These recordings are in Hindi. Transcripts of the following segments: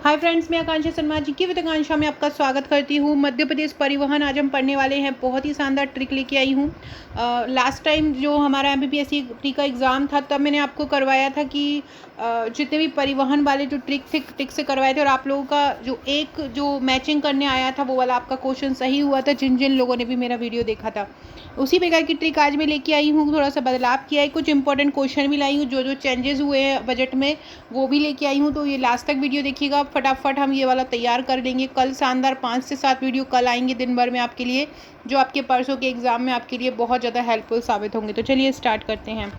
हाय फ्रेंड्स, मैं आकांक्षा शर्मा जी की आकांक्षा में आपका स्वागत करती हूँ। मध्य प्रदेश परिवहन आज हम पढ़ने वाले हैं। बहुत ही शानदार ट्रिक लेके आई हूँ। लास्ट टाइम जो हमारा एमपीपीएससी का एग्ज़ाम था तब मैंने आपको करवाया था कि जितने भी परिवहन वाले जो ट्रिक से करवाए थे, और आप लोगों का जो मैचिंग करने आया था वो वाला आपका क्वेश्चन सही हुआ था, जिन जिन लोगों ने भी मेरा वीडियो देखा था। उसी प्रकार की ट्रिक आज मैं लेके आई हूँ। थोड़ा सा बदलाव किया है, कुछ इंपॉर्टेंट क्वेश्चन भी लाई हूँ, जो जो चेंजेस हुए हैं बजट में वो भी लेके आई हूँ। तो ये लास्ट तक वीडियो देखिएगा, फटाफट हम ये वाला तैयार कर लेंगे। कल शानदार 5 से 7 वीडियो कल आएंगे दिन भर में आपके लिए, जो आपके परसों के एग्ज़ाम में आपके लिए बहुत ज़्यादा हेल्पफुल साबित होंगे। तो चलिए स्टार्ट करते हैं।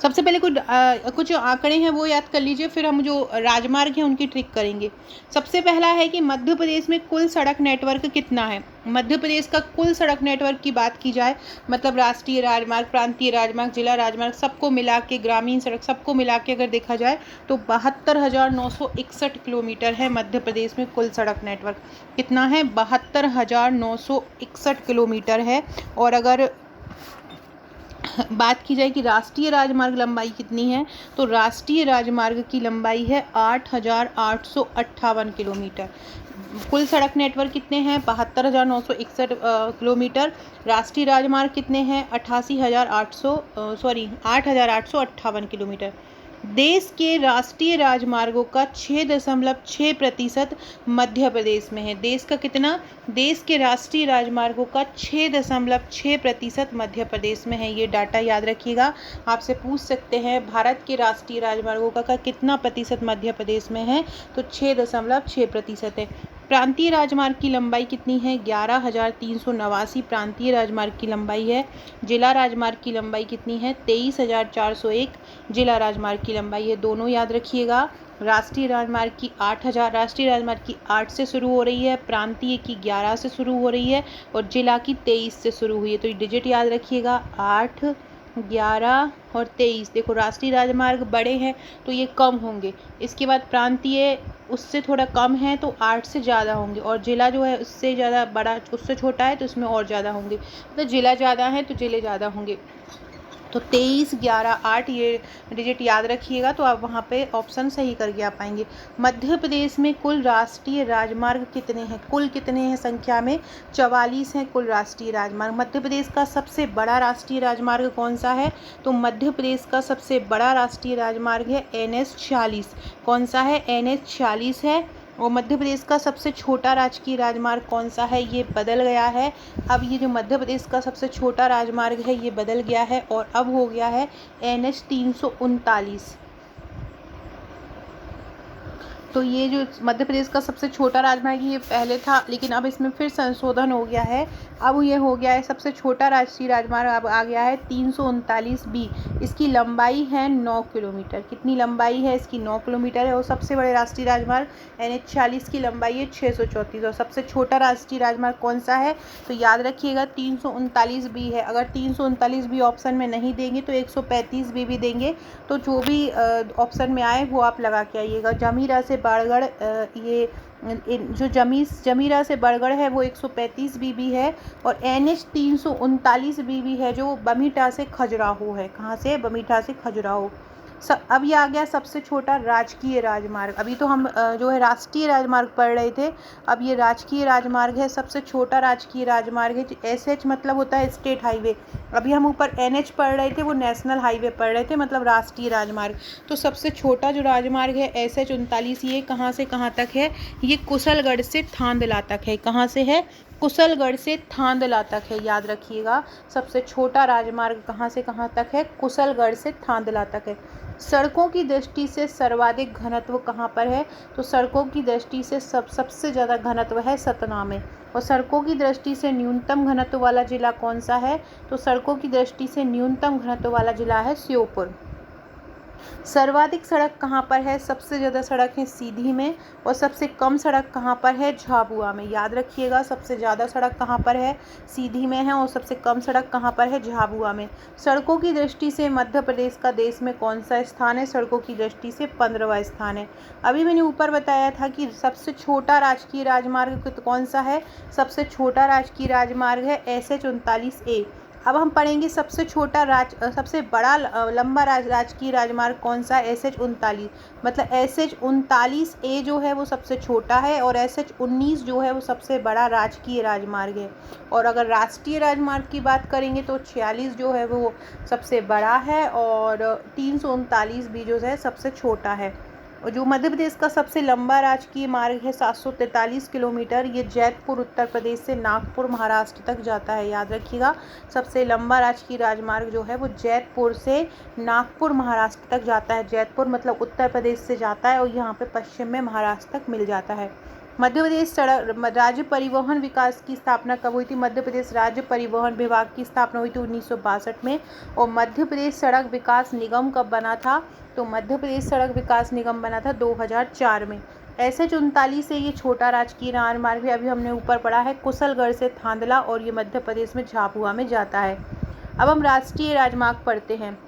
सबसे पहले कुछ आंकड़े हैं वो याद कर लीजिए, फिर हम जो राजमार्ग हैं उनकी ट्रिक करेंगे। सबसे पहला है कि मध्य प्रदेश में कुल सड़क नेटवर्क कितना है। मध्य प्रदेश का कुल सड़क नेटवर्क की बात की जाए, मतलब राष्ट्रीय राजमार्ग, प्रांतीय राजमार्ग, जिला राजमार्ग, सबको मिला के, ग्रामीण सड़क सबको मिला के अगर देखा जाए तो 72,961 किलोमीटर है मध्य प्रदेश में कुल सड़क नेटवर्क। कितना है? 72,961 किलोमीटर है। और अगर बात की जाए कि राष्ट्रीय राजमार्ग लंबाई कितनी है, तो राष्ट्रीय राजमार्ग की लंबाई है 8,858 किलोमीटर। कुल सड़क नेटवर्क कितने हैं? 72,961 किलोमीटर। राष्ट्रीय राजमार्ग कितने हैं? 8,858 किलोमीटर। देश के राष्ट्रीय राजमार्गों का 6.6% मध्य प्रदेश में है। देश का कितना? देश के राष्ट्रीय राजमार्गों का 6.6% मध्य प्रदेश में है। ये डाटा याद रखिएगा। आपसे पूछ सकते हैं भारत के राष्ट्रीय राजमार्गों का कितना प्रतिशत मध्य प्रदेश में है, तो 6.6% है। प्रांतीय राजमार्ग की लंबाई कितनी है? 11,389 प्रांतीय राजमार्ग की लंबाई है। जिला राजमार्ग की लंबाई कितनी है? 23,401 जिला राजमार्ग की लंबाई है। दोनों याद रखिएगा। राष्ट्रीय राजमार्ग की 8 से शुरू हो रही है, प्रांतीय की 11 से शुरू हो रही है, और जिला की 23 से शुरू हुई है। तो ये डिजिट याद रखिएगा, 8, 11 और 23। देखो, राष्ट्रीय राजमार्ग बड़े हैं तो ये कम होंगे। इसके बाद प्रांतीय उससे थोड़ा कम है तो 8 से ज़्यादा होंगे, और जिला जो है उससे ज़्यादा बड़ा, उससे छोटा है तो उसमें और ज़्यादा होंगे। तो जिला ज़्यादा है तो जिले ज़्यादा होंगे। तो 23, 11, 8 ये डिजिट याद रखिएगा, तो आप वहाँ पे ऑप्शन सही करके आ पाएंगे। मध्य प्रदेश में कुल राष्ट्रीय राजमार्ग कितने हैं? कुल कितने हैं संख्या में? 44 हैं कुल राष्ट्रीय राजमार्ग। मध्य प्रदेश का सबसे बड़ा राष्ट्रीय राजमार्ग कौन सा है? तो मध्य प्रदेश का सबसे बड़ा राष्ट्रीय राजमार्ग है NH-40। कौन सा है? NH-40 है। और मध्य प्रदेश का सबसे छोटा राजकीय राजमार्ग कौन सा है? ये बदल गया है। अब ये जो मध्य प्रदेश का सबसे छोटा राजमार्ग है ये बदल गया है, और अब हो गया है NH-339। तो ये जो मध्य प्रदेश का सबसे छोटा राजमार्ग ये पहले था, लेकिन अब इसमें फिर संशोधन हो गया है। अब ये हो गया है सबसे छोटा राष्ट्रीय राजमार्ग, अब आ गया है 339B। इसकी लंबाई है 9 किलोमीटर। कितनी लंबाई है इसकी? 9 किलोमीटर है। और सबसे बड़े राष्ट्रीय राजमार्ग NH-40 की लंबाई है 634। और सबसे छोटा राष्ट्रीय राजमार्ग कौन सा है? तो याद रखिएगा 339B है। अगर 339B ऑप्शन में नहीं देंगे तो 135B भी देंगे। तो जो भी ऑप्शन में आए वो आप लगा के आइएगा। जमीरा से बाड़गढ़, ये जो जमीरा से बड़गढ़ है वो 135B भी है। और NH-339B भी है, जो बमीठा से खजुराहो है। कहाँ से? बमीठा से खजुराहो। अब ये आ गया सबसे छोटा राजकीय राजमार्ग। अभी तो हम जो है राष्ट्रीय राजमार्ग पढ़ रहे थे, अब ये राजकीय राजमार्ग है। सबसे छोटा राजकीय राजमार्ग है। SH मतलब होता है स्टेट हाईवे। अभी हम ऊपर NH पढ़ रहे थे, वो नेशनल हाईवे पढ़ रहे थे, मतलब राष्ट्रीय राजमार्ग। तो सबसे छोटा जो राजमार्ग है SH-39, ये कहाँ से कहाँ तक है? ये कुशलगढ़ से थांदला तक है। कहाँ से है? कुशलगढ़ से थांदला तक है। याद रखिएगा, सबसे छोटा राजमार्ग कहाँ से कहाँ तक है? कुशलगढ़ से थांदला तक है। सड़कों की दृष्टि से सर्वाधिक घनत्व कहाँ पर है? तो सड़कों की दृष्टि से सबसे ज़्यादा घनत्व है सतना में। और सड़कों की दृष्टि से न्यूनतम घनत्व वाला जिला कौन सा है? तो सड़कों की दृष्टि से न्यूनतम घनत्व वाला जिला है श्योपुर। सर्वाधिक सड़क कहाँ पर है? सबसे ज़्यादा सड़क है सीधी में। और सबसे कम सड़क कहाँ पर है? झाबुआ में। याद रखिएगा, सबसे ज़्यादा सड़क कहाँ पर है? सीधी में है। और सबसे कम सड़क कहाँ पर है? झाबुआ में। सड़कों की दृष्टि से मध्य प्रदेश का देश में कौन सा स्थान है? सड़कों की दृष्टि से 15वां स्थान है। अभी मैंने ऊपर बताया था कि सबसे छोटा राजकीय राजमार्ग कौन सा है? सबसे छोटा राजकीय राजमार्ग है SH-39A। अब हम पढ़ेंगे सबसे छोटा सबसे बड़ा लंबा राजकीय राजमार्ग कौन सा। SH39, मतलब SH39A जो है वो सबसे छोटा है और SH19 जो है वो सबसे बड़ा राजकीय राजमार्ग है। और अगर राष्ट्रीय राजमार्ग की बात करेंगे तो 46 जो है वो सबसे बड़ा है और 339 भी जो है सबसे छोटा है। और जो मध्य प्रदेश का सबसे लंबा राजकीय मार्ग है 743 किलोमीटर, ये जैतपुर उत्तर प्रदेश से नागपुर महाराष्ट्र तक जाता है। याद रखिएगा, सबसे लंबा राजकीय राजमार्ग जो है वो जैतपुर से नागपुर महाराष्ट्र तक जाता है। जैतपुर मतलब उत्तर प्रदेश से जाता है और यहाँ पे पश्चिम में महाराष्ट्र तक मिल जाता है। मध्य प्रदेश सड़क राज्य परिवहन विकास की स्थापना कब हुई थी। मध्य प्रदेश राज्य परिवहन विभाग की स्थापना हुई थी 1962 में। और मध्य प्रदेश सड़क विकास निगम कब बना था, तो मध्य प्रदेश सड़क विकास निगम बना था 2004 में। SH39 से ये छोटा राजकीय राजमार्ग है। अभी हमने ऊपर पढ़ा है कुशलगढ़ से थांदला और ये मध्य प्रदेश में झाबुआ में जाता है। अब हम राष्ट्रीय राजमार्ग पढ़ते हैं।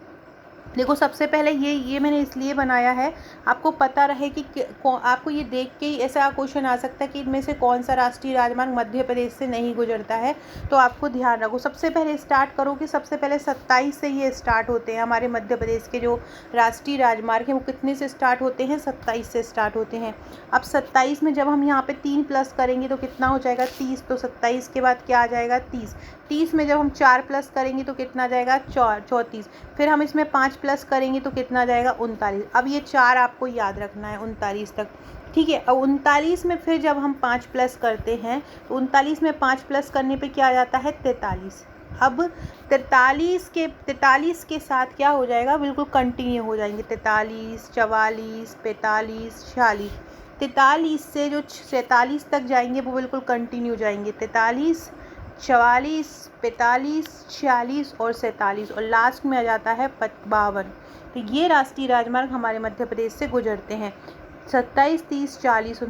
देखो, सबसे पहले ये मैंने इसलिए बनाया है आपको पता रहे कि आपको ये देख के ही ऐसा क्वेश्चन आ सकता है कि इनमें से कौन सा राष्ट्रीय राजमार्ग मध्य प्रदेश से नहीं गुजरता है। तो आपको ध्यान रखो, सबसे पहले स्टार्ट करो कि सबसे पहले 27 से ये स्टार्ट होते हैं। हमारे मध्य प्रदेश के जो राष्ट्रीय राजमार्ग हैं वो कितने से स्टार्ट होते हैं, 27 से स्टार्ट होते हैं। अब 27 में जब हम यहाँ पे 3 प्लस करेंगे तो कितना हो जाएगा, 30। तो 27 के बाद क्या आ जाएगा, 30। 30 में जब हम 4 प्लस करेंगे तो कितना जाएगा, 34। फिर हम इसमें 5 प्लस करेंगे तो कितना जाएगा, 39। अब ये 4 आपको याद रखना है 39 तक, ठीक है। अब 39 में फिर जब हम 5 प्लस करते हैं तो 39 में 5 प्लस करने पे क्या आ जाता है, 43। अब 43 के साथ क्या हो जाएगा, बिल्कुल कंटिन्यू हो जाएंगे। 43, 44, 45, 46। 43 से जो 47 तक जाएंगे वो बिल्कुल कंटिन्यू जाएंगे। 43, 44, 45, 46 और 47 और लास्ट में आ जाता है 52। तो ये राष्ट्रीय राजमार्ग हमारे मध्य प्रदेश से गुजरते हैं। 27, 30, 40,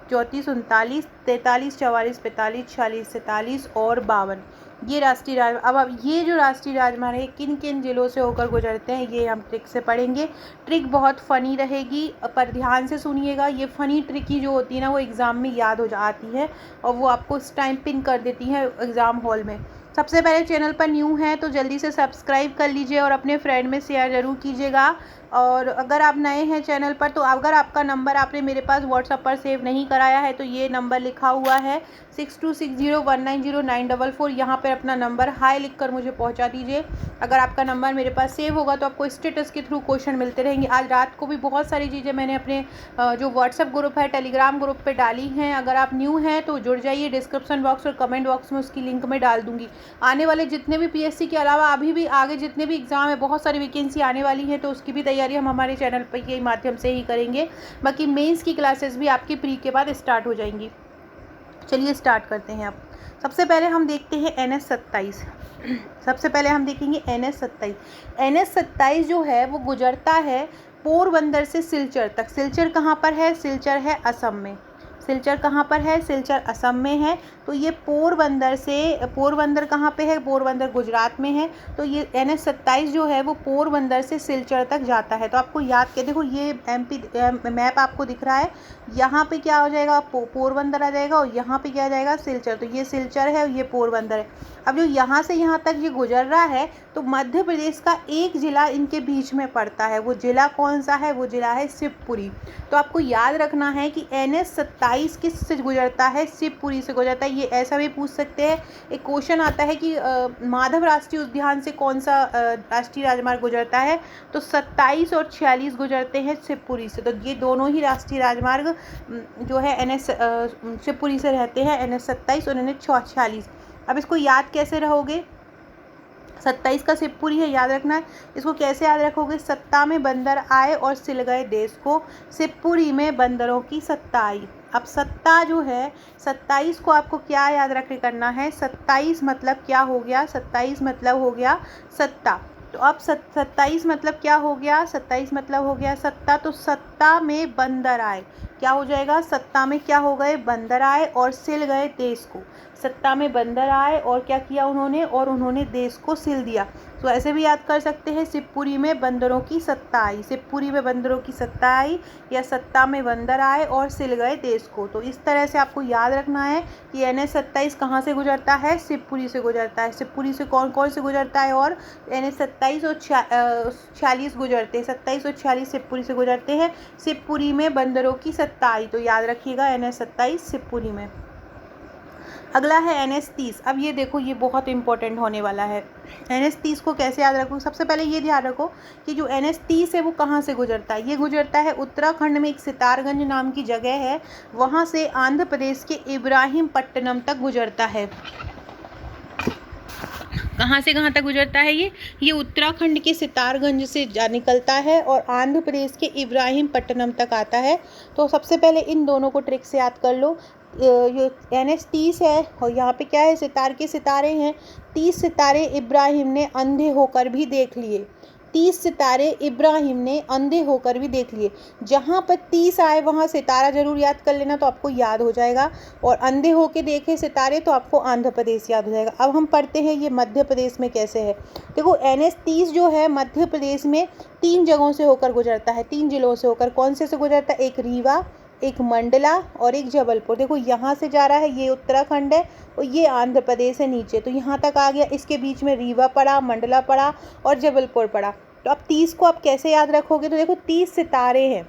34, 39, 43, 44, 45, 46, 47 और 52। ये राष्ट्रीय अब ये जो राष्ट्रीय राजमार्ग है किन किन जिलों से होकर गुजरते हैं ये हम ट्रिक से पढ़ेंगे। ट्रिक बहुत फ़नी रहेगी, पर ध्यान से सुनिएगा। ये फ़नी ट्रिक ही जो होती है ना वो एग्ज़ाम में याद हो जाती है और वो आपको इस टाइम पिन कर देती है एग्ज़ाम हॉल में। सबसे पहले चैनल पर न्यू हैं तो जल्दी से सब्सक्राइब कर लीजिए और अपने फ्रेंड में शेयर ज़रूर कीजिएगा। और अगर आप नए हैं चैनल पर तो अगर आपका नंबर आपने मेरे पास व्हाट्सएप पर सेव नहीं कराया है तो ये नंबर लिखा हुआ है 6260190944। यहाँ पर अपना नंबर हाई लिखकर मुझे पहुँचा दीजिए। अगर आपका नंबर मेरे पास सेव होगा तो आपको स्टेटस के थ्रू क्वेश्चन मिलते रहेंगे। आज रात को भी बहुत सारी चीज़ें मैंने अपने जो व्हाट्सएप ग्रुप है, टेलीग्राम ग्रुप पर डाली हैं। अगर आप न्यू हैं तो जुड़ जाइए। डिस्क्रिप्शन बॉक्स और कमेंट बॉक्स में उसकी लिंक मैं डाल दूँगी। आने वाले जितने भी PSC के अलावा अभी भी आगे जितने भी एग्ज़ाम है बहुत सारी वैकेंसी आने वाली है तो उसकी भी तैयारी हम हमारे चैनल पर के माध्यम से ही करेंगे। बाकी मेंस की क्लासेस भी आपकी प्री के बाद स्टार्ट हो जाएंगी। चलिए स्टार्ट करते हैं। अब सबसे पहले हम देखते हैं NH27। सबसे पहले हम देखेंगे NH27। NH27 जो है वो गुजरता है पोरबंदर से सिलचर तक। सिलचर कहाँ पर है, सिलचर है असम में। सिलचर कहाँ पर है, सिलचर असम में है। तो ये पोरबंदर कहाँ पे है, पोरबंदर गुजरात में है। तो ये NH27 जो है वो पोरबंदर से सिलचर तक जाता है। तो आपको याद के देखो ये MP मैप आपको दिख रहा है, यहाँ पे क्या हो जाएगा, पोरबंदर आ जाएगा और यहाँ पे क्या आ जाएगा, सिलचर। तो ये सिलचर है और ये पोरबंदर है। अब जो यहाँ से यहाँ तक ये गुजर रहा है तो मध्य प्रदेश का एक ज़िला इनके बीच में पड़ता है। वो ज़िला कौन सा है, वो ज़िला है शिवपुरी। तो आपको याद रखना है कि NH27 किस से गुजरता है, शिवपुरी से गुजरता है। ये ऐसा भी पूछ सकते हैं, एक क्वेश्चन आता है कि माधव राष्ट्रीय उद्यान से कौन सा राष्ट्रीय राजमार्ग गुजरता है, तो 27 और 46 गुजरते हैं शिवपुरी से। तो ये दोनों ही राष्ट्रीय राजमार्ग जो है शिवपुरी से रहते हैं, NH27 और NH46। अब इसको याद कैसे रहोगे, 27 का शिवपुरी है, याद रखना है। इसको कैसे याद रखोगे, सत्ता में बंदर आए और सिल गए देश को, शिवपुरी में बंदरों की सत्ता आई। अब सत्ता जो है 27 को आपको क्या याद रखे करना है, 27 मतलब क्या हो गया, 27 मतलब हो गया सत्ता। तो अब 27 मतलब क्या हो गया, 27 मतलब हो गया सत्ता। तो सत्ता में बंदर आए, क्या हो जाएगा, सत्ता में क्या हो गए, बंदर आए और सिल गए देश को। सत्ता में बंदर आए और क्या किया उन्होंने, और उन्होंने देश को सिल दिया। तो ऐसे भी याद कर सकते हैं, शिवपुरी में बंदरों की सत्ता आई, शिवपुरी में बंदरों की सत्ता आई, या सत्ता में बंदर आए और सिल गए देश को। तो इस तरह से आपको याद रखना है कि NH-27 कहाँ से गुजरता है, शिवपुरी से गुजरता है। शिवपुरी से कौन कौन से गुजरता है, और NH-27 और 46 गुजरते हैं, 27 और 46 शिवपुरी से गुजरते हैं। शिवपुरी में बंदरों की सत्ता आई, तो याद रखिएगा NH-27 शिवपुरी में। अगला है NH-30। अब ये देखो, ये बहुत इंपॉर्टेंट होने वाला है। NH-30 को कैसे याद रखो, सबसे पहले ये ध्यान रखो कि जो NH-30 है वो कहाँ से गुजरता है। ये गुजरता है उत्तराखंड में, एक सितारगंज नाम की जगह है, वहाँ से आंध्र प्रदेश के इब्राहिमपट्टनम तक गुजरता है। कहाँ से कहाँ तक गुजरता है ये उत्तराखंड के सितारगंज से निकलता है और आंध्र प्रदेश के इब्राहिमपट्टनम तक आता है। तो सबसे पहले इन दोनों को ट्रिक से याद कर लो। ये NH-30 है और यहाँ पे क्या है, सितार के सितारे हैं। 30 सितारे इब्राहिम ने अंधे होकर भी देख लिए, 30 सितारे इब्राहिम ने अंधे होकर भी देख लिए। जहाँ पर 30 आए वहाँ सितारा जरूर याद कर लेना, तो आपको याद हो जाएगा। और अंधे होकर देखे सितारे, तो आपको आंध्र प्रदेश याद हो जाएगा। अब हम पढ़ते हैं ये मध्य प्रदेश में कैसे है। देखो NH-30 जो है मध्य प्रदेश में 3 जगहों से होकर गुजरता है, 3 जिलों से होकर। कौन से गुजरता है, एक रीवा, एक मंडला और एक जबलपुर। देखो यहाँ से जा रहा है, ये उत्तराखंड है और ये आंध्र प्रदेश है नीचे, तो यहाँ तक आ गया। इसके बीच में रीवा पड़ा, मंडला पड़ा और जबलपुर पड़ा। तो अब 30 को आप कैसे याद रखोगे, तो देखो 30 सितारे हैं,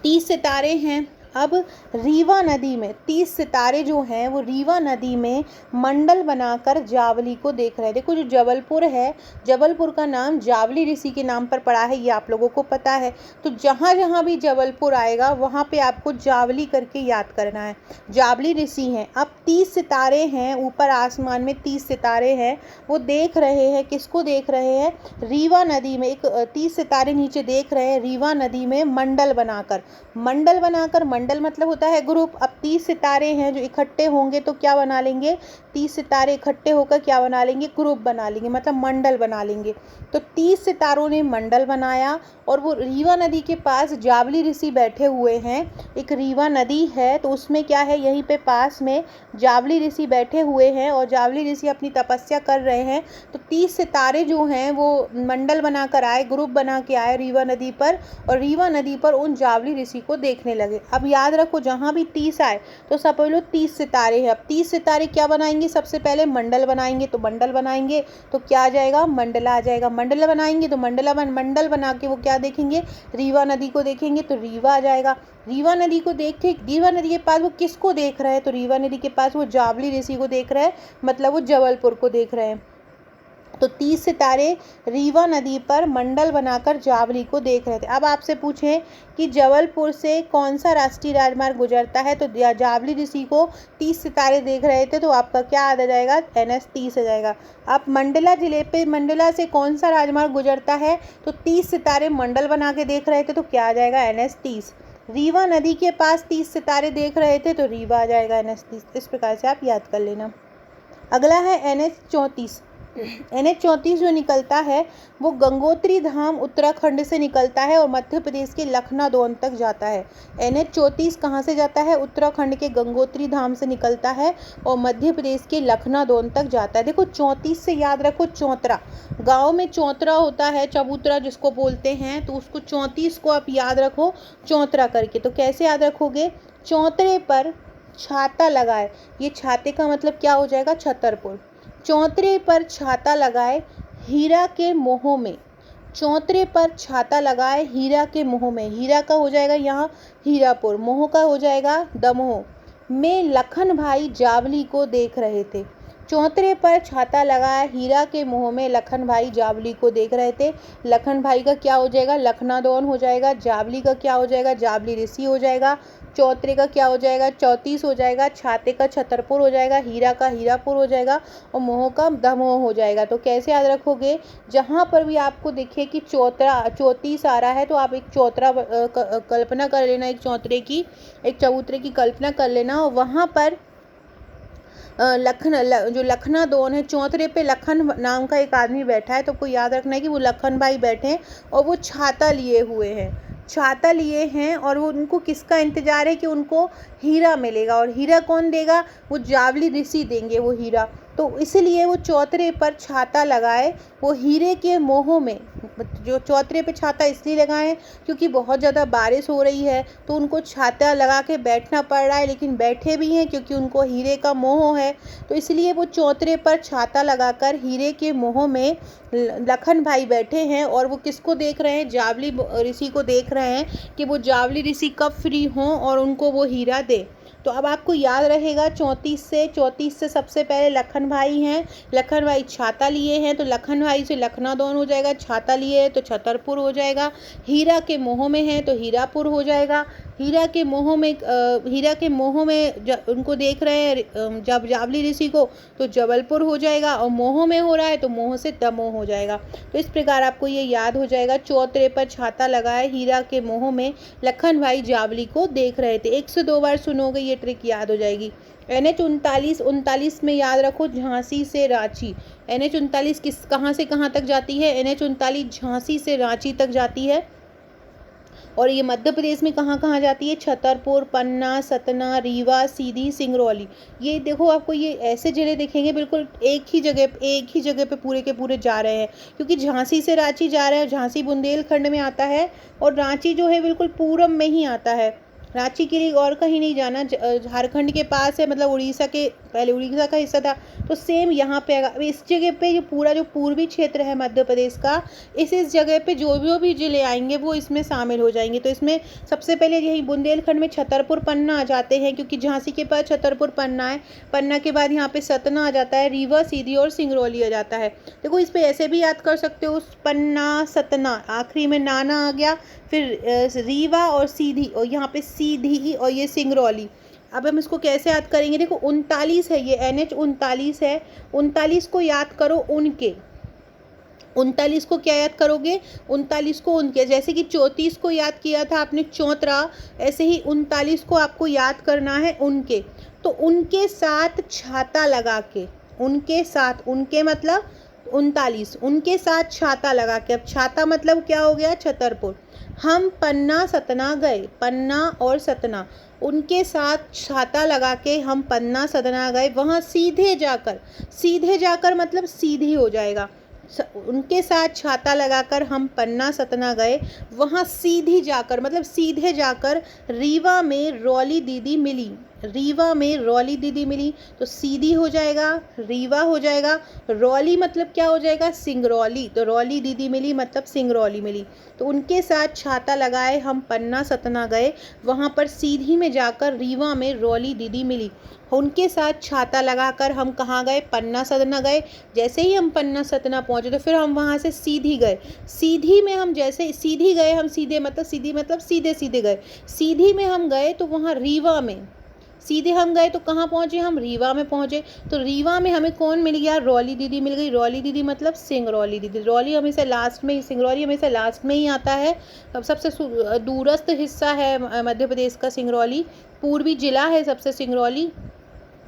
30 सितारे हैं। अब रीवा नदी में 30 सितारे जो हैं वो रीवा नदी में मंडल बनाकर जावली को देख रहे हैं। देखो जो जबलपुर है, जबलपुर का नाम जावली ऋषि के नाम पर पड़ा है, ये आप लोगों को पता है। तो जहाँ जहाँ भी जबलपुर आएगा वहाँ पे आपको जावली करके याद करना है, जावली ऋषि हैं। अब 30 सितारे हैं ऊपर आसमान में, 30 सितारे हैं, वो देख रहे हैं, किसको देख रहे हैं, रीवा नदी में। एक 30 सितारे नीचे देख रहे हैं रीवा नदी में मंडल बनाकर, मंडल बनाकर, मंडल मतलब होता है ग्रुप। अब 30 सितारे हैं जो इकट्ठे होंगे तो क्या बना लेंगे, 30 सितारे इकट्ठे होकर क्या बना लेंगे, ग्रुप बना लेंगे, मतलब मंडल बना लेंगे। तो 30 सितारों ने मंडल बनाया और वो रीवा नदी के पास जावली ऋषि बैठे हुए हैं। एक रीवा नदी है तो उसमें क्या है, यहीं पे पास में जावली ऋषि बैठे हुए हैं और जावली ऋषि अपनी तपस्या कर रहे हैं। तो 30 सितारे जो हैं वो मंडल बनाकर आए, ग्रुप बना के आए रीवा नदी पर, और रीवा नदी पर उन जावली ऋषि को देखने लगे। अब याद रखो जहाँ भी 30 आए तो सब लोग 30 सितारे हैं। अब 30 सितारे क्या बनाएंगे, सबसे पहले मंडल बनाएंगे, तो मंडल बनाएंगे तो क्या आ जाएगा, मंडला आ जाएगा। मंडल बनाएंगे तो मंडल बना के वो क्या देखेंगे, रीवा नदी को देखेंगे, तो रीवा आ जाएगा। रीवा नदी को देख के, रीवा नदी के पास वो किसको देख रहे हैं, तो रीवा नदी के पास वो जावली ऋषि को देख रहे हैं, मतलब वो जबलपुर को देख रहे हैं। तो 30 सितारे रीवा नदी पर मंडल बनाकर जावली को देख रहे थे। अब आपसे पूछें कि जबलपुर से कौन सा राष्ट्रीय राजमार्ग गुजरता है, तो जावली ऋषि को 30 सितारे देख रहे थे, तो आपका क्या आ जाएगा, NH-30 आ जाएगा। अब मंडला जिले पे, मंडला से कौन सा राजमार्ग गुजरता है, तो 30 सितारे मंडल बना के देख रहे थे, तो क्या आ जाएगा, NH-30। रीवा नदी के पास 30 सितारे देख रहे थे, तो रीवा आ जाएगा, NH-30। इस प्रकार से आप याद कर लेना। अगला है NH-34। NH-34 जो निकलता है वो गंगोत्री धाम उत्तराखंड से निकलता है और मध्य प्रदेश के लखनादौन तक जाता है। NH-34 कहाँ से जाता है, उत्तराखंड के गंगोत्री धाम से निकलता है और मध्य प्रदेश के लखनादौन तक जाता है। देखो 34 से याद रखो चौतरा, गाँव में चौतरा होता है, चबूतरा जिसको बोलते हैं, तो उसको 34 को आप याद रखो चौतरा करके। तो कैसे याद रखोगे, चौतरे पर छाता लगाए, ये छाते का मतलब क्या हो जाएगा, छतरपुर। चौतरे पर छाता लगाए हीरा के मोह में, चौतरे पर छाता लगाए हीरा के मोह में, हीरा का हो जाएगा यहाँ हीरापुर, मोह का हो जाएगा दमोह में लखन भाई जावली को देख रहे थे। चौतरे पर छाता लगाया हीरा के मोह में लखन भाई जावली को देख रहे थे। लखन भाई का क्या हो जाएगा, लखनादौन हो जाएगा। जावली का क्या हो जाएगा, जावली ऋषि हो जाएगा। चौतरे का क्या हो जाएगा, 34 हो जाएगा। छाते का छतरपुर हो जाएगा। हीरा का हीरापुर हो जाएगा और मोह का दमोह हो जाएगा। तो कैसे याद रखोगे, जहाँ पर भी आपको दिखे कि 34 आ रहा है तो आप एक चौतरा कल्पना कर लेना, एक चौतरे की, एक चबूतरे की कल्पना कर लेना और वहाँ पर जो लखनादौन है, चौतरे पे लखन नाम का एक आदमी बैठा है, तो आपको याद रखना है कि वो लखन भाई बैठे हैं और वो छाता लिए हुए हैं, छाता लिए हैं और वो उनको किसका इंतज़ार है कि उनको हीरा मिलेगा। और हीरा कौन देगा, वो जावली ऋषि देंगे वो हीरा। तो इसीलिए वो चौतरे पर छाता लगाए, वो हीरे के मोहों में। जो चौतरे पे छाता इसलिए लगाए क्योंकि बहुत ज़्यादा बारिश हो रही है, तो उनको छाता लगा के बैठना पड़ रहा है, लेकिन बैठे भी हैं क्योंकि उनको हीरे का मोह है। तो इसलिए वो चौतरे पर छाता लगाकर हीरे के मोह में लखन भाई बैठे हैं, और वो किसको देख रहे हैं? जावली ऋषि को देख रहे हैं कि वो जावली ऋषि कब फ्री हों और उनको वो हीरा दे। तो अब आपको याद रहेगा 34 से सबसे पहले लखन भाई हैं, लखन भाई छाता लिए हैं, तो लखन भाई से लखनादौन हो जाएगा, छाता लिए है तो छतरपुर हो जाएगा, हीरा के मोह में है तो हीरापुर हो जाएगा, हीरा के मोह में उनको देख रहे हैं जब जावली ऋषि को, तो जबलपुर हो जाएगा, और मोह में हो रहा है तो मोह से दमोह हो जाएगा। तो इस प्रकार आपको ये याद हो जाएगा, चौतरे पर छाता लगाए हीरा के मोह में लखन भाई जावली को देख रहे थे। 102 बार सुनोगे ये ट्रिक याद हो जाएगी। NH 39 में याद रखो, झांसी से रांची। NH 39 कहाँ से कहाँ तक जाती है? NH 39 झांसी से रांची तक जाती है। और ये मध्य प्रदेश में कहाँ कहाँ जाती है? छतरपुर, पन्ना, सतना, रीवा, सीधी, सिंगरौली। ये देखो, आपको ये ऐसे जिले दिखेंगे बिल्कुल एक ही जगह पे पूरे के पूरे जा रहे हैं, क्योंकि झांसी से रांची जा रहे हैं। झांसी बुंदेलखंड में आता है, और रांची जो है बिल्कुल पूरब में ही आता है। रांची के लिए और कहीं नहीं जाना, झारखंड के पास है, मतलब पहले उड़ीसा का हिस्सा था, तो सेम यहाँ पे आएगा। इस जगह पे जो पूर्वी क्षेत्र है मध्य प्रदेश का, इस जगह पे जो भी जिले आएंगे वो इसमें शामिल हो जाएंगे। तो इसमें सबसे पहले यही बुंदेलखंड में छतरपुर, पन्ना आ जाते हैं, क्योंकि झांसी के पास छतरपुर, पन्ना है। पन्ना के बाद यहाँ पे सतना आ जाता है, रीवा, सीधी और सिंगरौली आ जाता है। देखो, इस पे ऐसे भी याद कर सकते हो, पन्ना, सतना, आखिरी में नाना आ गया, फिर रीवा और सीधी, और यहाँ पे सीधी और ये सिंगरौली। अब हम इसको कैसे याद करेंगे? देखो, 39 है, ये NH 39 है। 39 को याद करो उनके, 39 को क्या याद करोगे? 39 को उनके, जैसे कि 34 को याद किया था आपने चौतरा, ऐसे ही 39 को आपको याद करना है उनके। तो उनके साथ छाता लगा के, उनके साथ, उनके मतलब 39, उनके साथ छाता लगा के। अब छाता मतलब क्या हो गया? छतरपुर। हम पन्ना सतना गए, पन्ना और सतना, उनके साथ छाता लगा के हम पन्ना सतना गए। वहाँ सीधे जाकर मतलब सीधी हो जाएगा। उनके साथ छाता लगाकर हम पन्ना सतना गए, वहाँ सीधी जाकर मतलब सीधे जाकर रीवा में रौली दीदी मिली। रीवा में रौली दीदी मिली, तो सीधी हो जाएगा, रीवा हो जाएगा। रौली मतलब क्या हो जाएगा? सिंगरौली। तो रौली दीदी मिली मतलब सिंगरौली मिली। तो उनके साथ छाता लगाए हम पन्ना सतना गए, वहाँ पर सीधी में जाकर रीवा में रौली दीदी मिली। उनके साथ छाता लगाकर हम कहाँ गए? पन्ना सतना गए। जैसे ही हम पन्ना सतना पहुँचे तो फिर हम वहाँ से सीधी गए। सीधी में हम जैसे सीधी गए, हम सीधे मतलब सीधे गए। सीधी में हम गए तो वहाँ रीवा में, सीधे हम गए तो कहाँ पहुँचे? हम रीवा में पहुँचे। तो रीवा में हमें कौन मिल गया? रौली दीदी मिल गई। रौली दीदी मतलब सिंगरौली दीदी। रौली हमेशा लास्ट में ही, सिंगरौली हमेशा लास्ट में ही आता है। अब सबसे दूरस्थ हिस्सा है मध्य प्रदेश का सिंगरौली, पूर्वी जिला है सबसे सिंगरौली,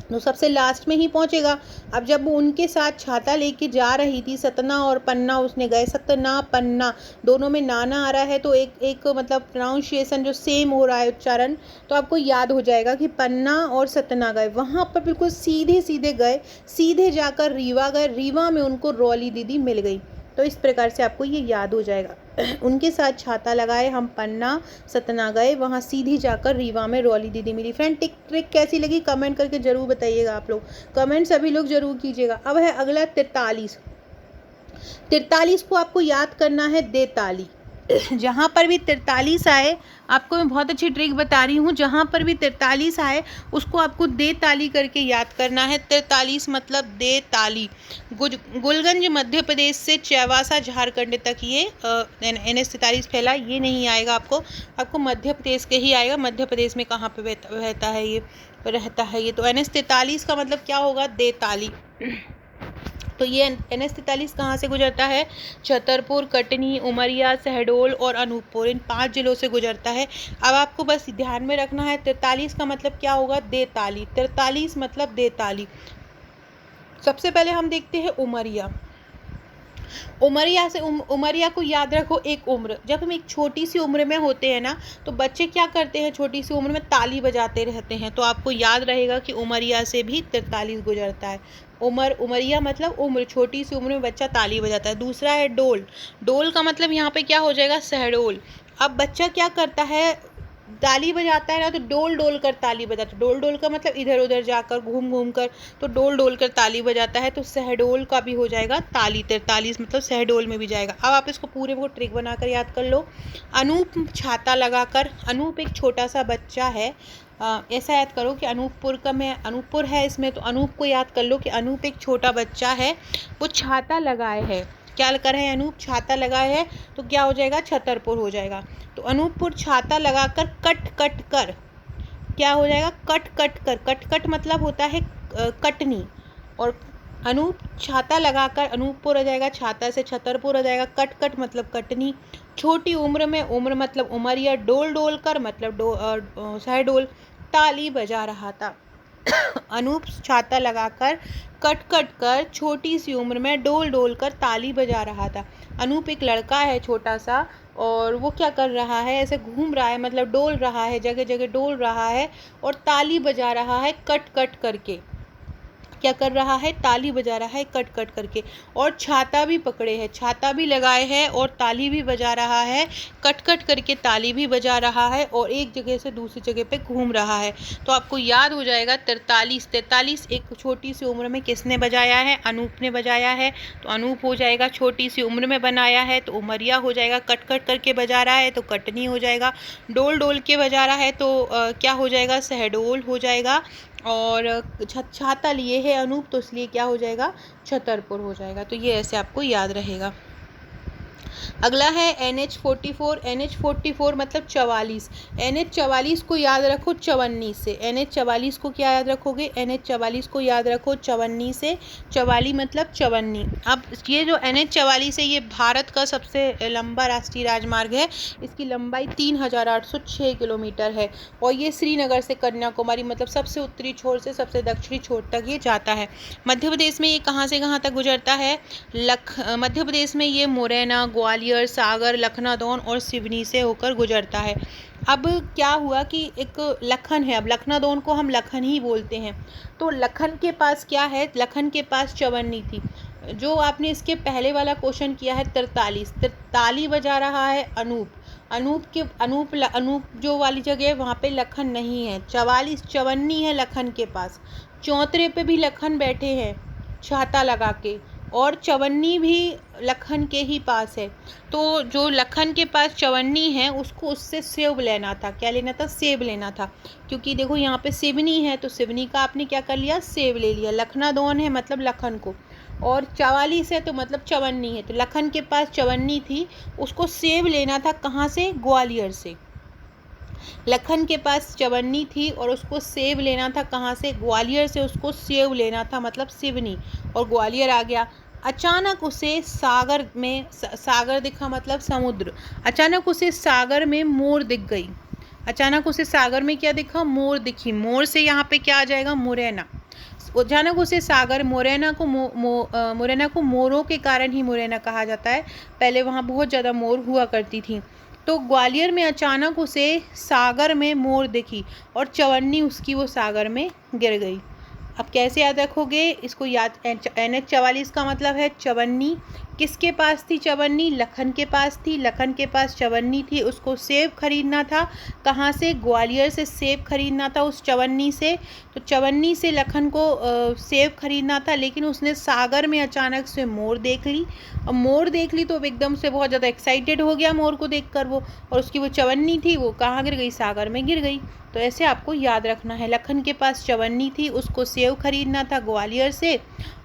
तो सबसे लास्ट में ही पहुंचेगा। अब जब वो उनके साथ छाता लेके जा रही थी, सतना और पन्ना उसने गए, सतना पन्ना दोनों में नाना आ रहा है, तो एक मतलब प्रोनाउंसिएशन जो सेम हो रहा है उच्चारण, तो आपको याद हो जाएगा कि पन्ना और सतना गए। वहाँ पर बिल्कुल सीधे गए, सीधे जाकर रीवा गए, रीवा में उनको रौली दीदी मिल गई। तो इस प्रकार से आपको ये याद हो जाएगा। उनके साथ छाता लगाए हम पन्ना सतना गए, वहाँ सीधी जाकर रीवा में रौली दीदी मिली। फ्रेंड, ट्रिक कैसी लगी कमेंट करके ज़रूर बताइएगा। आप लोग कमेंट सभी लोग ज़रूर कीजिएगा। अब है अगला 43। 43 को आपको याद करना है देताली। जहाँ पर भी 43 आए, आपको मैं बहुत अच्छी ट्रिक बता रही हूँ, जहाँ पर भी 43 आए उसको आपको दे ताली करके याद करना है। 43 मतलब दे ताली। गुलगंज मध्य प्रदेश से चौवासा झारखंड तक ये NH 43 फैला, ये नहीं आएगा आपको मध्य प्रदेश के ही आएगा। मध्य प्रदेश में कहाँ पे रहता है ये तो NH 43 का मतलब क्या होगा? दे ताली। तो ये NH 43 कहाँ से गुजरता है? छतरपुर, कटनी, उमरिया, शहडोल और अनूपपुर, इन 5 जिलों से गुजरता है। अब आपको बस ध्यान में रखना है 43 का मतलब क्या होगा? देताली। 43 मतलब देताली। सबसे पहले हम देखते हैं उमरिया। उमरिया से उमरिया को याद रखो, एक उम्र। जब हम एक छोटी सी उम्र में होते हैं ना, तो बच्चे क्या करते हैं, छोटी सी उम्र में ताली बजाते रहते हैं। तो आपको याद रहेगा कि उमरिया से भी 43 गुजरता है। उमरिया मतलब उम्र, छोटी सी उम्र में बच्चा ताली बजाता है। दूसरा है डोल। डोल का मतलब यहाँ पे क्या हो जाएगा, शहडोल। अब बच्चा क्या करता है, ताली बजाता है ना, तो डोल डोल कर ताली बजाता है। डोल डोल का मतलब इधर उधर जाकर, घूम घूम कर, तो डोल डोल कर ताली बजाता है। तो शहडोल का भी हो जाएगा ताली, 43 मतलब शहडोल में भी जाएगा। अब आप इसको पूरे को ट्रिक बनाकर याद कर लो। अनूप छाता लगाकर, अनूप एक छोटा सा बच्चा है। ऐसा याद करो कि अनूपपुर है इसमें, तो अनूप को याद कर लो कि अनूप एक छोटा बच्चा है, वो छाता लगाए है। क्या कर है अनूप, छाता लगाए है, तो क्या हो जाएगा, छतरपुर हो जाएगा। तो अनूपपुर छाता लगाकर कट कट कर, क्या हो जाएगा, कट कट कर। कट कट मतलब होता है कटनी। और अनूप छाता लगाकर, अनूपपुर हो जाएगा, छाता से छतरपुर हो जाएगा। कट कट मतलब कटनी। छोटी उम्र में, उम्र मतलब उमरिया। डोल डोल कर मतलब शहडोल। ताली बजा रहा था। अनूप छाता लगाकर कट कट कर छोटी सी उम्र में डोल डोल कर ताली बजा रहा था। अनूप एक लड़का है छोटा सा, और वो क्या कर रहा है, ऐसे घूम रहा है, मतलब डोल रहा है, जगह जगह डोल रहा है और ताली बजा रहा है कट कट करके। क्या कर रहा है, ताली बजा रहा है कट कट करके। और छाता भी पकड़े है, छाता भी लगाए है और ताली भी बजा रहा है, कट कट करके ताली भी बजा रहा है, और एक जगह से दूसरी जगह पे घूम रहा है। तो आपको याद हो जाएगा 43। 43 एक छोटी सी उम्र में किसने बजाया है, अनूप ने बजाया है। तो अनूप हो जाएगा छोटी सी उम्र में बनाया है, तो उमरिया हो जाएगा। कट कट करके बजा रहा है तो कटनी हो जाएगा। डोल डोल के बजा रहा है तो क्या हो जाएगा, शहडोल हो जाएगा। और छाता लिए है अनूप, तो इसलिए क्या हो जाएगा, छतरपुर हो जाएगा। तो ये ऐसे आपको याद रहेगा। अगला है NH44। NH44 मतलब 44। NH44 को याद रखो चवन्नी से। NH44 को क्या याद रखोगे, NH44 को याद रखो चवन्नी से। चवाली मतलब चवन्नी। अब ये जो NH44 है, ये भारत का सबसे लंबा राष्ट्रीय राजमार्ग है। इसकी लंबाई 3806 किलोमीटर है, और ये श्रीनगर से कन्याकुमारी मतलब सबसे उत्तरी छोर से सबसे दक्षिणी छोर तक ये जाता है। मध्य प्रदेश में ये कहाँ से कहाँ तक गुजरता है, मध्य प्रदेश में ये मुरैना, ग्वालियर, सागर, लखनादौन और सिवनी से होकर गुजरता है। अब क्या हुआ कि एक लखन है, अब लखनादौन को हम लखन ही बोलते हैं। तो लखन के पास क्या है, लखन के पास चवन्नी थी। जो आपने इसके पहले वाला क्वेश्चन किया है 43, ताली बजा रहा है अनूप। अनूप जो वाली जगह है वहाँ पे लखन नहीं है। 44 चवन्नी है लखन के पास। चौतरे पे भी लखन बैठे हैं छाता लगा के, और चवन्नी भी लखन के ही पास है। तो जो लखन के पास चवन्नी है, उसको उससे सेब लेना था। क्या लेना था, सेब लेना था। क्योंकि देखो यहाँ पे सिवनी है, तो सिवनी का आपने क्या कर लिया, सेब ले लिया। लखनादौन है मतलब लखन को, और 44 है तो मतलब चवन्नी है। तो लखन के पास चवन्नी थी, उसको सेब लेना था कहाँ से, ग्वालियर से। लखन के पास चवन्नी थी और उसको सेब लेना था कहाँ से, ग्वालियर से। उसको सेब लेना था मतलब सिवनी, और ग्वालियर आ गया। अचानक उसे सागर दिखा मतलब समुद्र। अचानक उसे सागर में मोर दिख गई। अचानक उसे सागर में क्या दिखा, मोर दिखी। मोर से यहाँ पे क्या आ जाएगा, मुरैना। अचानक उसे सागर, मुरैना को मोरों के कारण ही मुरैना कहा जाता है। पहले वहाँ बहुत ज़्यादा मोर हुआ करती थी। तो ग्वालियर में अचानक उसे सागर में मोर दिखी, और चवन्नी उसकी वो सागर में गिर गई। अब कैसे याद रखोगे इसको, याद NH44 का मतलब है चवन्नी। किसके पास थी चवन्नी, लखन के पास थी। लखन के पास चवन्नी थी, उसको सेब खरीदना था। कहाँ से, ग्वालियर से सेब खरीदना था उस चवन्नी से। तो चवन्नी से लखन को सेब खरीदना था, लेकिन उसने सागर में अचानक से मोर देख ली। और मोर देख ली तो अब एकदम से बहुत ज़्यादा एक्साइटेड हो गया मोर को देखकर वो, और उसकी वो चवन्नी थी वो कहाँ गिर गई, सागर में गिर गई। तो ऐसे आपको याद रखना है। लखन के पास चवन्नी थी, उसको सेब खरीदना था ग्वालियर से,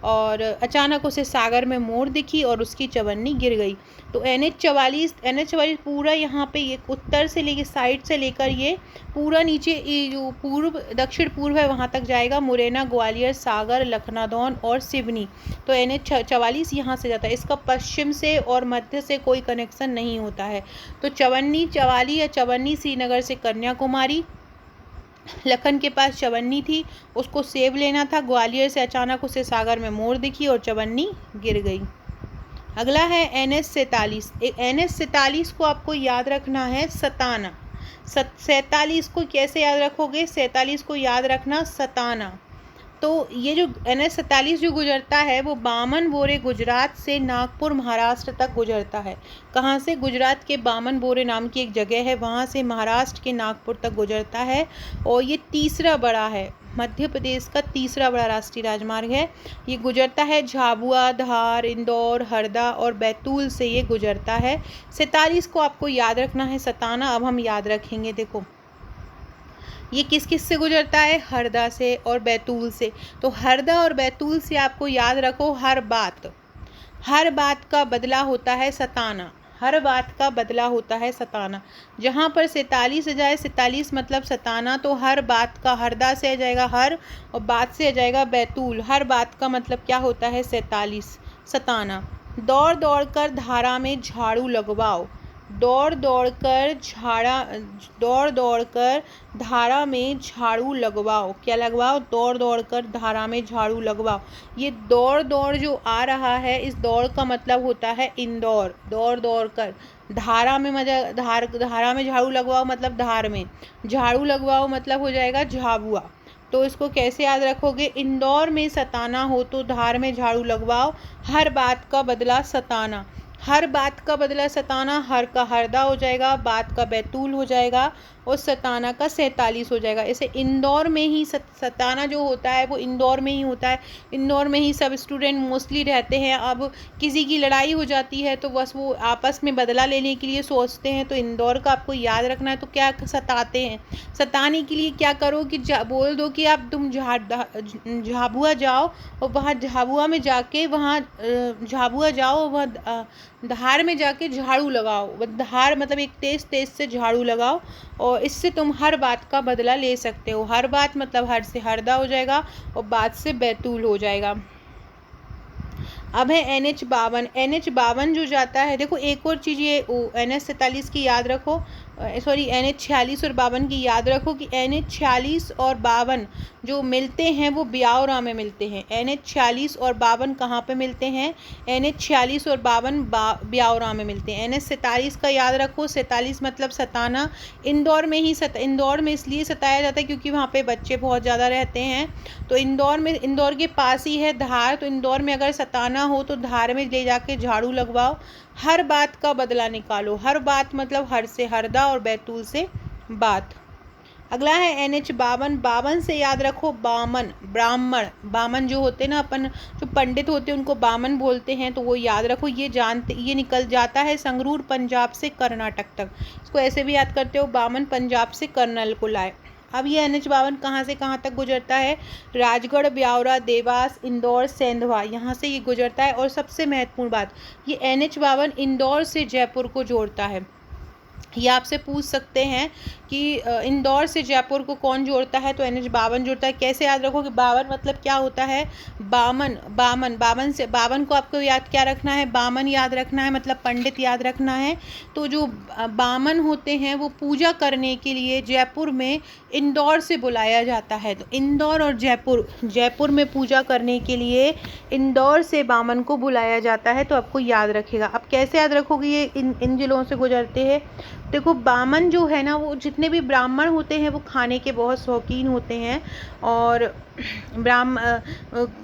और अचानक उसे सागर में मोर दिखी और उसकी चवन्नी गिर गई। तो NH44 पूरा यहाँ पे ये उत्तर से लेके साइड से लेकर ये पूरा नीचे ये जो पूर्व दक्षिण पूर्व है वहाँ तक जाएगा। मुरैना, ग्वालियर, सागर, लखनादौन और सिवनी। तो NH44 यहाँ से जाता है। इसका पश्चिम से और मध्य से कोई कनेक्शन नहीं होता है। तो चवाली या चवन्नी श्रीनगर से कन्याकुमारी। लखन के पास चवन्नी थी, उसको सेब लेना था। ग्वालियर से अचानक उसे सागर में मोर दिखी और चवन्नी गिर गई। अगला है NH47। NH47 को आपको याद रखना है सताना। 47 को कैसे याद रखोगे? 47 को याद रखना सताना। तो ये जो NH47 जो गुजरता है वो बामन बोरे गुजरात से नागपुर महाराष्ट्र तक गुजरता है। कहाँ से? गुजरात के बामन बोरे नाम की एक जगह है, वहाँ से महाराष्ट्र के नागपुर तक गुजरता है। और ये तीसरा बड़ा है, मध्य प्रदेश का तीसरा बड़ा राष्ट्रीय राजमार्ग है। ये गुजरता है झाबुआ, धार, इंदौर, हरदा और बैतूल से ये गुजरता है। 47 को आपको याद रखना है सताना। अब हम याद रखेंगे, देखो ये किस किस से गुजरता है? हरदा से और बैतूल से। तो हरदा और बैतूल से आपको याद रखो, हर बात का बदला होता है सताना। हर बात का बदला होता है सताना। जहाँ पर 47 आ जाए, 47 मतलब सताना, तो हर बात का, हरदा से आ जाएगा हर और बात से आ जाएगा बैतूल। हर बात का मतलब क्या होता है? 47, सताना। दौड़ दौड़ कर धारा में झाड़ू लगवाओ। दौड़ दौड़ कर धारा में झाड़ू लगवाओ। क्या लगवाओ? दौड़ दौड़ कर धारा में झाड़ू लगवाओ। ये दौड़ दौड़ जो आ रहा है, इस दौड़ का मतलब होता है इंदौर। दौड़ दौड़ कर धारा में धारा में झाड़ू लगवाओ मतलब धार में, झाड़ू लगवाओ मतलब हो जाएगा झाबुआ। तो इसको कैसे याद रखोगे? इंदौर में सताना हो तो धार में झाड़ू लगवाओ। हर बात का बदला सताना। हर बात का बदला सताना, हर का हरदा हो जाएगा, बात का बैतूल हो जाएगा और सताना का 47 हो जाएगा। ऐसे इंदौर में ही सताना जो होता है वो इंदौर में ही होता है। इंदौर में ही सब स्टूडेंट मोस्टली रहते हैं। अब किसी की लड़ाई हो जाती है तो बस वो आपस में बदला लेने के लिए सोचते हैं, तो इंदौर का आपको याद रखना है। तो क्या सताते हैं? सताने के लिए क्या करो कि बोल दो कि आप तुम झाबुआ जाओ और वहाँ झाबुआ में जाके झाबुआ जाओ, वहाँ धार में जाके झाड़ू लगाओ। धार मतलब एक तेज तेज से झाड़ू लगाओ और इससे तुम हर बात का बदला ले सकते हो। हर बात मतलब हर से हरदा हो जाएगा और बात से बैतूल हो जाएगा। अब है NH52। NH52 जो जाता है, देखो एक और चीज़ ये NH47 की याद रखो, सॉरी NH46 और 52 की याद रखो कि NH46 और 52 जो मिलते हैं वो ब्यावरा में मिलते हैं। NH46 और 52 कहाँ पे मिलते हैं? NH46 और 52 ब्यावरा में मिलते हैं। NH47 का याद रखो, 47 मतलब सताना। इंदौर में ही इंदौर में इसलिए सताया जाता है क्योंकि वहाँ पे बच्चे बहुत ज़्यादा रहते हैं। तो इंदौर के पास ही है धार, तो इंदौर में अगर सताना हो तो धार में ले जाके झाड़ू लगवाओ। हर बात का बदला निकालो। हर बात मतलब हर से हरदा और बैतूल से बात। अगला है NH52। 52 से याद रखो बामन, ब्राह्मण। बामन जो होते हैं ना, अपन जो पंडित होते हैं उनको बामन बोलते हैं, तो वो याद रखो। ये निकल जाता है संगरूर पंजाब से कर्नाटक तक। इसको ऐसे भी याद करते हो, बामन पंजाब से कर्नल को लाए। अब ये NH52 कहाँ से कहाँ तक गुजरता है? राजगढ़, ब्यावरा, देवास, इंदौर, सेंधवा, यहाँ से ये गुजरता है। और सबसे महत्वपूर्ण बात, ये NH52 इंदौर से जयपुर को जोड़ता है। ये आपसे पूछ सकते हैं कि इंदौर से जयपुर को कौन जोड़ता है? तो NH52 जोड़ता है। कैसे याद रखो कि 52 मतलब क्या होता है? बामन। बामन को आपको क्या रखना है? बामन याद रखना है, मतलब पंडित याद रखना है। तो जो बामन होते हैं वो पूजा करने के लिए जयपुर में इंदौर से बुलाया जाता है। तो इंदौर और जयपुर में पूजा करने के लिए इंदौर से बामन को बुलाया जाता है। तो आपको याद रखेगा। अब कैसे याद रखोगे? ये इन जिलों से गुजरते हैं। देखो बामन जो है ना, वो जितने भी ब्राह्मण होते हैं वो खाने के बहुत शौकीन होते हैं। और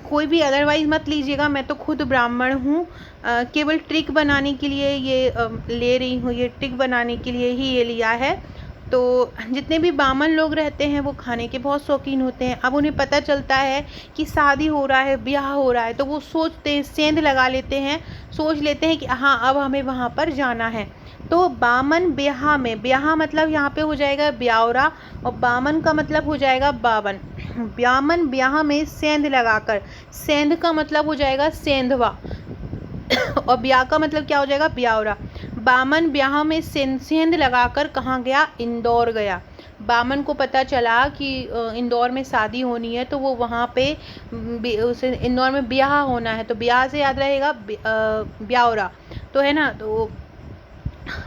कोई भी अदरवाइज मत लीजिएगा, मैं तो खुद ब्राह्मण हूँ। केवल ट्रिक बनाने के लिए ये ले रही हूँ, ये ट्रिक बनाने के लिए ही ये लिया है। तो जितने भी बामन लोग रहते हैं वो खाने के बहुत शौकीन होते हैं। अब उन्हें पता चलता है कि शादी हो रहा है, ब्याह हो रहा है, तो वो सोचते हैं, सेंध लगा लेते हैं, सोच लेते हैं कि हाँ अब हमें वहाँ पर जाना है। तो बामन ब्याह में, ब्याह मतलब यहाँ पे हो जाएगा ब्यावरा और बामन का मतलब हो जाएगा बावन। ब्यामन ब्याह में सेंध लगाकर, सेंध का मतलब हो जाएगा सेंधवा और ब्याह का मतलब क्या हो जाएगा? ब्यावरा। बामन ब्याह में सेंध लगाकर कहाँ गया? इंदौर गया। बामन को पता चला कि इंदौर में शादी होनी है, तो वो वहाँ पे उसे इंदौर में ब्याह होना है, तो ब्याह से याद रहेगा ब्यावरा, तो है ना। तो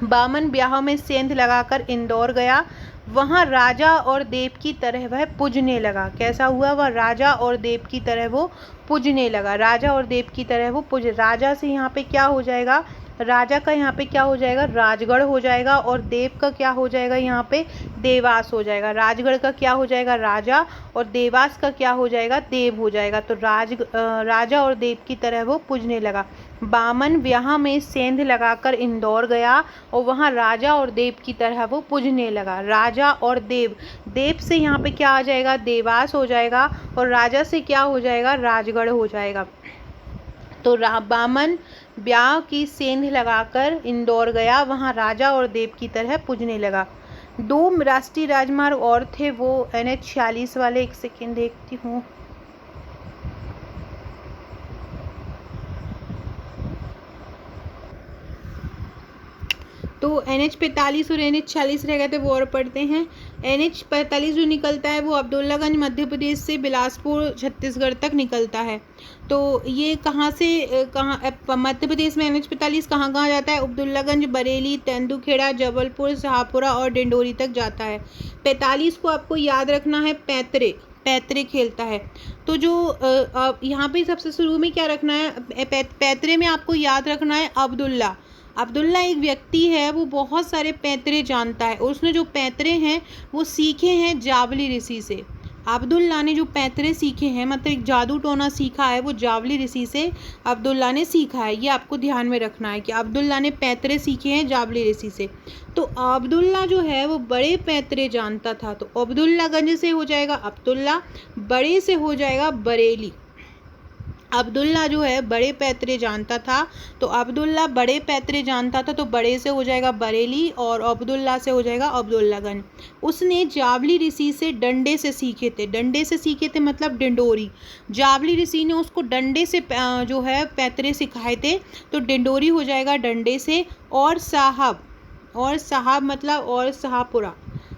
बामन ब्याह में सेंध लगाकर इंदौर गया, वहाँ राजा और देव की तरह वह पूजने लगा। कैसा हुआ? वह राजा और देव की तरह वो पूजने लगा। राजा और देव की तरह वो पूज, राजा से यहाँ पे क्या हो जाएगा? राजा का यहाँ पे क्या हो जाएगा? राजगढ़ हो जाएगा। और देव का क्या हो जाएगा? यहाँ पे देवास हो जाएगा। राजगढ़ का क्या हो जाएगा? राजा। और देवास का क्या हो जाएगा? देव हो जाएगा। तो राजा और देव की तरह वो पूजने लगा। बामन ब्याह में सेंध लगाकर इंदौर गया और वहाँ राजा और देव की तरह वो पूजने लगा। राजा और देव, देव से यहाँ पे क्या आ जाएगा? देवास हो जाएगा। और राजा से क्या हो जाएगा? राजगढ़ हो जाएगा। तो बामन ब्याह की सेंध लगाकर इंदौर गया, वहाँ राजा और देव की तरह पूजने लगा। 2 राष्ट्रीय राजमार्ग और थे, वो NH 46 वाले। एक सेकेंड देखती हूँ। तो NH 45 और NH 46 रह गए थे, वो और पढ़ते हैं। NH 45 जो निकलता है वो अब्दुल्लागंज मध्य प्रदेश से बिलासपुर छत्तीसगढ़ तक निकलता है। तो ये कहाँ से कहाँ मध्य प्रदेश में NH 45 कहाँ कहाँ जाता है? अब्दुल्लागंज, बरेली, तेंदुखेड़ा, जबलपुर, शाहपुरा और डिंडोरी तक जाता है। 45 को आपको याद रखना है, पैतरे खेलता है। तो जो यहाँ पे सबसे शुरू में क्या रखना है? पैतरे में आपको याद रखना है अब्दुल्ला। अब्दुल्ला एक व्यक्ति है, वो बहुत सारे पैतरे जानता है और उसने जो पैतरे हैं वो सीखे हैं जावली ऋषि से। अब्दुल्ला ने जो पैतरे सीखे हैं, मतलब एक जादू टोना सीखा है, वो जावली ऋषि से अब्दुल्ला ने सीखा है। ये आपको ध्यान में रखना है कि अब्दुल्ला ने पैतरे सीखे हैं जावली ऋषि से। तो अब्दुल्ला जो है वो बड़े पैतरे जानता था। तो अब्दुल्लागंज से हो जाएगा अब्दुल्ला, बड़े से हो जाएगा बरेली। अब्दुल्ला जो है बड़े पैतरे जानता था, तो अब्दुल्ला बड़े पैतरे जानता था, तो बड़े से हो जाएगा बरेली और अब्दुल्ला से हो जाएगा अब्दुल्लागंज। उसने जावली ऋषि से डंडे से सीखे थे। डंडे से सीखे थे मतलब डिंडोरी। जावली ऋषि ने उसको डंडे से जो है पैतरे सिखाए थे, तो डिंडोरी हो जाएगा डंडे से। और साहब मतलब और शाहपुरा,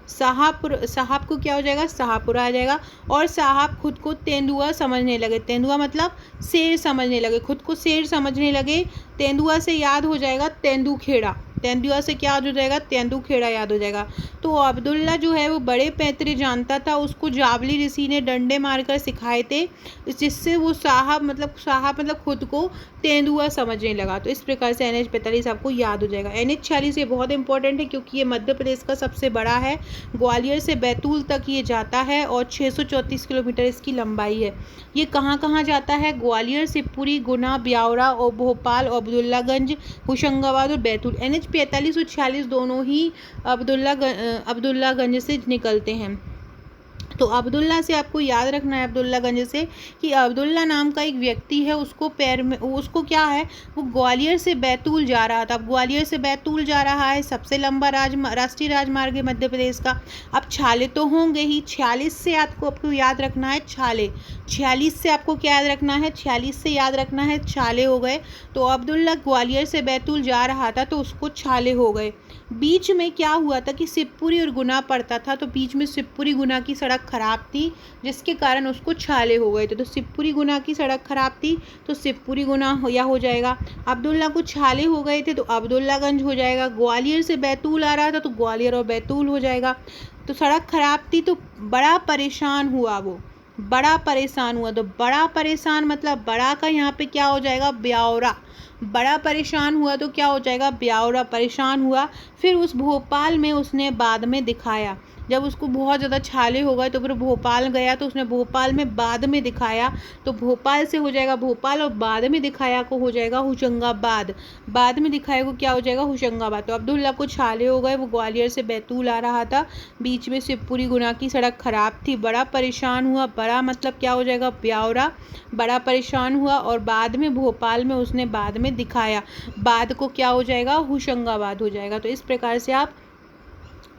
साहब को क्या हो जाएगा? शाहपुरा आ जाएगा। और साहब खुद को तेंदुआ समझने लगे। तेंदुआ मतलब शेर समझने लगे, खुद को शेर समझने लगे। तेंदुआ से याद हो जाएगा तेंदुखेड़ा। तेंदुआ से क्या याद हो जाएगा? तेंदुखेड़ा याद हो जाएगा। तो अब्दुल्ला जो है वो बड़े पैतरे जानता था, उसको जावली ऋषि ने डंडे मारकर सिखाए थे, जिससे वो साहब मतलब खुद को तेंदुआ समझने लगा। तो इस प्रकार से NH 45 आपको याद हो जाएगा। NH 46 ये बहुत इंपॉर्टेंट है क्योंकि ये मध्य प्रदेश का सबसे बड़ा है। ग्वालियर से बैतूल तक ये जाता है और 634 किलोमीटर इसकी लंबाई है। ये कहाँ कहाँ जाता है? ग्वालियर, शिवपुरी, गुना, ब्यावरा और भोपाल, अब्दुल्लागंज, होशंगाबाद और बैतूल। NH 45 और 46 दोनों ही अब्दुल्लागंज से निकलते हैं। तो अब्दुल्ला से आपको याद रखना है, अब्दुल्लागंज से, कि अब्दुल्ला नाम का एक व्यक्ति है, उसको क्या है, वो ग्वालियर से बैतूल जा रहा था। अब ग्वालियर से बैतूल जा रहा है, सबसे लंबा राष्ट्रीय राजमार्ग है मध्य प्रदेश का। अब छाले तो होंगे ही। 46 से आपको याद रखना है छाले। 46 से आपको क्या याद रखना है? 46 से याद रखना है छाले हो गए। तो अब्दुल्ला ग्वालियर से बैतूल जा रहा था, तो उसको छाले हो गए। बीच में क्या हुआ था कि शिवपुरी और गुना पड़ता था, तो बीच में शिवपुरी गुना की सड़क खराब थी, जिसके कारण उसको छाले हो गए थे। तो शिवपुरी गुना की सड़क खराब थी, तो शिवपुरी गुना हो जाएगा। अब्दुल्ला को छाले हो गए थे, तो अब्दुल्लागंज हो जाएगा। ग्वालियर से बैतूल आ रहा था, तो ग्वालियर और बैतूल हो जाएगा। तो सड़क खराब थी, तो बड़ा परेशान हुआ वो, बड़ा परेशान हुआ। तो बड़ा परेशान मतलब बड़ा का यहाँ पे क्या हो जाएगा? ब्यावरा। बड़ा परेशान हुआ तो क्या हो जाएगा? ब्यावरा। परेशान हुआ, फिर उस भोपाल में उसने बाद में दिखाया। जब उसको बहुत ज़्यादा छाले हो गए तो फिर भोपाल गया, तो उसने भोपाल में बाद में दिखाया। तो भोपाल से हो जाएगा भोपाल और बाद में दिखाया को हो जाएगा होशंगाबाद। बाद में दिखाया को क्या हो जाएगा? होशंगाबाद। तो अब्दुल्ला को छाले हो गए, वो ग्वालियर से बैतूल आ रहा था, बीच में शिवपुरी गुना की सड़क खराब थी, बड़ा परेशान हुआ। बड़ा मतलब क्या हो जाएगा? ब्यावरा। बड़ा परेशान हुआ और बाद में भोपाल में उसने बाद में दिखाया। बाद को क्या हो जाएगा? होशंगाबाद हो जाएगा। तो इस प्रकार से आप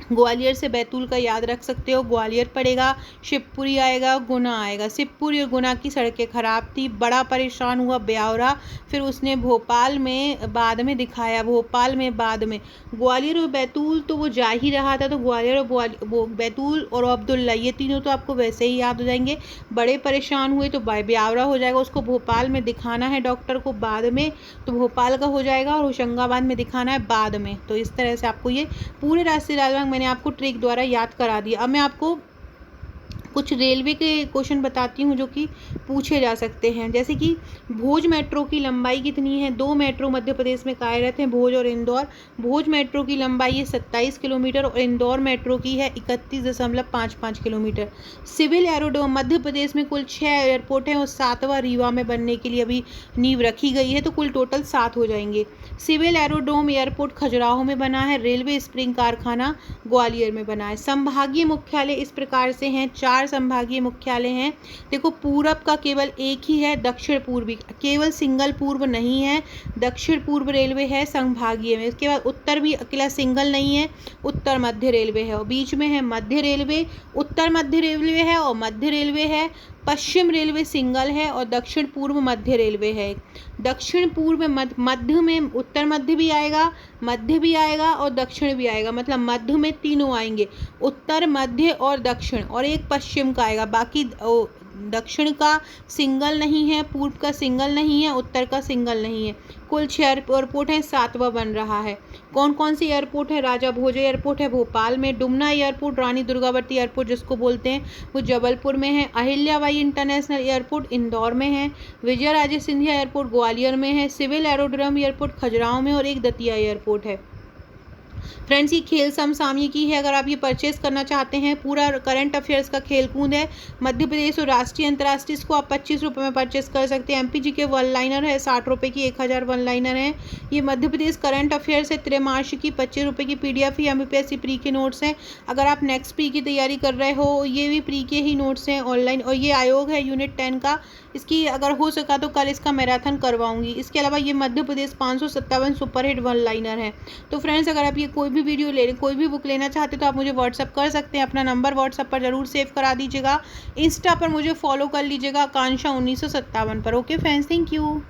ग्वालियर से बैतूल का याद रख सकते हो, ग्वालियर पड़ेगा, शिवपुरी आएगा, गुना आएगा। शिवपुरी और गुना की सड़कें ख़राब थी, बड़ा परेशान हुआ ब्यावरा, फिर उसने भोपाल में बाद में दिखाया, भोपाल में बाद में। ग्वालियर और बैतूल तो वो जा ही रहा था, तो ग्वालियर और बैतूल और अब्दुल्ला, ये तीनों तो आपको वैसे ही याद हो जाएंगे। बड़े परेशान हुए तो ब्यावरा हो जाएगा, उसको भोपाल में दिखाना है डॉक्टर को बाद में, तो भोपाल का हो जाएगा, और होशंगाबाद में दिखाना है बाद में। तो इस तरह से आपको ये पूरे राष्ट्रीय राजमार्ग मैंने आपको ट्रिक द्वारा याद करा दिया। अब मैं आपको कुछ रेलवे के क्वेश्चन बताती हूँ जो कि पूछे जा सकते हैं। जैसे कि भोज मेट्रो की लंबाई कितनी है? 2 मेट्रो मध्य प्रदेश में कार्यरत हैं, भोज और इंदौर। भोज मेट्रो की लंबाई है 27 किलोमीटर और इंदौर मेट्रो की है 31.55 kilometre. Civil aerodrome Madhya Pradesh में कुल 6 एयरपोर्ट हैं और 7वां रीवा में बनने के लिए अभी नींव रखी गई है, तो कुल टोटल 7 हो जाएंगे। सिविल एरोड्रोम एयरपोर्ट खजुराहो में बना है, रेलवे स्प्रिंग कारखाना ग्वालियर में बना है। संभागीय मुख्यालय इस प्रकार से हैं, 4 संभागीय मुख्यालय हैं। देखो पूरब का केवल एक ही है, दक्षिण पूर्वी केवल सिंगल पूर्व नहीं है, दक्षिण पूर्व रेलवे है संभागीय में। इसके बाद उत्तर भी अकेला सिंगल नहीं है, उत्तर मध्य रेलवे है, और बीच में है मध्य रेलवे, उत्तर मध्य रेलवे है और मध्य रेलवे है। पश्चिम रेलवे सिंगल है और दक्षिण पूर्व मध्य रेलवे है। दक्षिण पूर्व मध्य में उत्तर मध्य भी आएगा, मध्य भी आएगा और दक्षिण भी आएगा, मतलब मध्य में तीनों आएंगे, उत्तर मध्य और दक्षिण, और एक पश्चिम का आएगा। बाकी दक्षिण का सिंगल नहीं है, पूर्व का सिंगल नहीं है, उत्तर का सिंगल नहीं है। कुल 6 एयरपोर्ट हैं, 7वां बन रहा है। कौन कौन सी एयरपोर्ट है? राजा भोज एयरपोर्ट है भोपाल में, डुमना एयरपोर्ट रानी दुर्गावती एयरपोर्ट जिसको बोलते हैं वो जबलपुर में है, अहिल्याबाई इंटरनेशनल एयरपोर्ट इंदौर में है, विजय राजे सिंधिया एयरपोर्ट ग्वालियर में है, सिविल एरोड्रोम एयरपोर्ट खजुराहो में, और एक दतिया एयरपोर्ट है। फ्रेंड्स ये खेल समसामयिकी है, अगर आप ये परचेस करना चाहते हैं, पूरा करंट अफेयर्स का खेल कूद है। मध्य प्रदेश और राष्ट्रीय अंतर्राष्ट्रीय इसको आप 25 रुपये में परचेस कर सकते हैं। एमपीजी के वन लाइनर है 60 रुपये की, 1000 वन लाइनर है। ये मध्य प्रदेश करंट अफेयर्स है त्रैमासिक की 25 रुपये की पीडीएफ ही एमपीएससी प्री के नोट्स हैं। अगर आप नेक्स्ट प्री की तैयारी कर रहे हो, ये भी प्री के ही नोट्स हैं ऑनलाइन। और ये आयोग है यूनिट 10 का, इसकी अगर हो सका तो कल इसका मैराथन करवाऊंगी। इसके अलावा ये Madhya Pradesh 557 superhit one liner है। तो फ्रेंड्स अगर आप ये कोई भी वीडियो ले कोई भी बुक लेना चाहते तो आप मुझे व्हाट्सअप कर सकते हैं। अपना नंबर व्हाट्सअप पर जरूर सेव करा दीजिएगा। इंस्टा पर मुझे फॉलो कर लीजिएगा आकांक्षा 1957 पर। Okay friends, thank you.